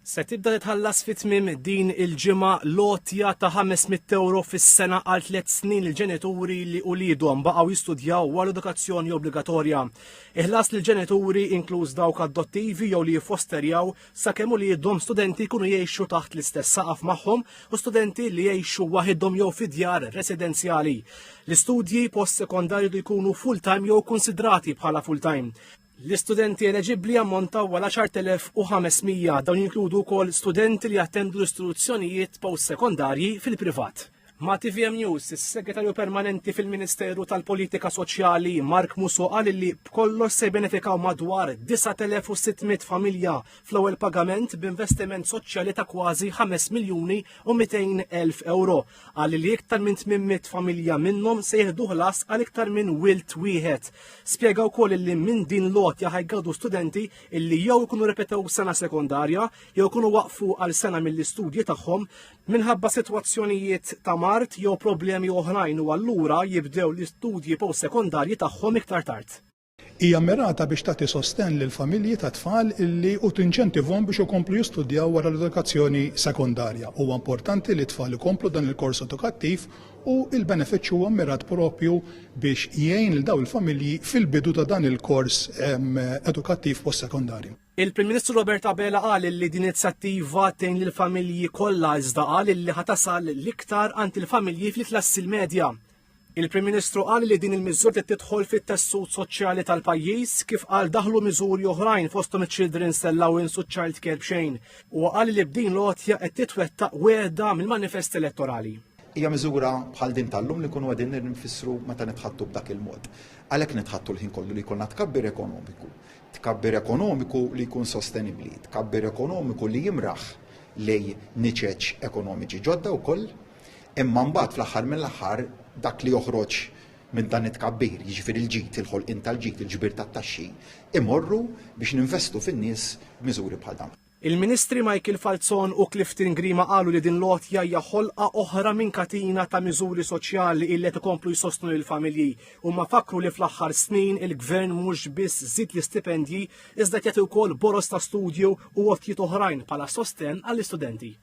Se tibda titħallas fit-tmiem din il-ġimgħa lotja ta' 500 euro fis-sena għal 3 snin il-ġenituri li uliedhom baqgħu jistudjaw wara edukazzjoni obbligatorja. Iħlas lill ġenituri inkluż dawk adottivi jew li jiffosterjaw sakemm uliedhom studenti jkunu jgħixu taħt l-istess saqaf magħhom u studenti li jgħixu waħedhom jew fi djar residenzjali. L-istudji postsekondarji jkunu full-time jew konsidrati bħala full-time. L-istudenti eleġibbli ammontaw għal 10,500 dawn jinkludu wkoll studenti li jattendu l-istruzzjonijiet postsekondarji fil-privat. Ma' TVM News, is-Segretarju Permanenti fil-Ministeru tal-Politika Soċjali Mark Musso qal li b'kollox se jbenefikaw madwar 9,600 familja fl-ewwel pagament b'investiment soċjali ta' kważi 5,200,000 euro. Qal li iktar minn 800 familja minnhom se jieħdu ħlas għal iktar minn wilt wieħed. Spjega wkoll li minn din lotja ħajgawdu studenti illi jew ikunu repetew sena sekondarja jew ikunu waqfu għal sena mill-istudji tagħhom minħabba sitwazzjonijiet ta' mart jew problemi oħrajn u allura jibdew l-istudji postsekondarji tagħhom iktar tard. Hija mirata biex tagħti sosten lil familji ta' tfal illi u tinċentivhom biex ikomplu jistudjaw wara l-edukazzjoni sekondarja. Huwa importanti li tfal ikomplu dan il-kors edukattiv u il-benefiċċju huwa mirat propju biex jgħin lil dawn il-familji fil-bidu ta' dan il-kors edukattiv postsekondarju. Il-Prim Ministru Robert Abela qal li din inizjattiva tgħin lill-familji kollha iżda qal li ħatasal l-iktar għand il-familji fil-klassi l-medja. Il-Prim Ministru qal li din il-miżur tidħol fit-tessut soċjali tal-pajjiż kif qal daħlu miżuri oħrajn fosthom iċ-Children's Allowance u Child Care b'xejn u qal li b'din lotja qed titwettaq wiegħda mill-manifest elettorali. Hija miżura bħal din tal-lum li kunu għadin nfissru meta nitħattu b'dak il-mod. Għalhekk nitħattu l-ħin kollu li jkollna tkabbir ekonomiku. Tkabbir ekonomiku li jkun sostenibbli, tkabbir ekonomiku li jimraħ lej niċeċ ekonomiċi ġodda wkoll, imma mbagħad fl-aħħar mill-aħħar dak li joħroġ minn dan it-tkabbir, jiġifieri il-ġid, il-ħolqien tal-ġid, il-ġbir tat-taxxi, imorru biex ninvestu fin-nies b'miżuri bħal dan. Il-Ministri Michael Falzon u Clifton Grima qalu li din lotja hija ħolqa oħra minn katina ta' miżuri soċjali illi qed ikomplu jsostnu lill-familji u ma fakru li fl-aħħar snin il-Gvern mhux biss żid l-istipendji iżda jagħti wkoll boros ta' studju u għotjiet oħrajn bħala sosten għall-istudenti.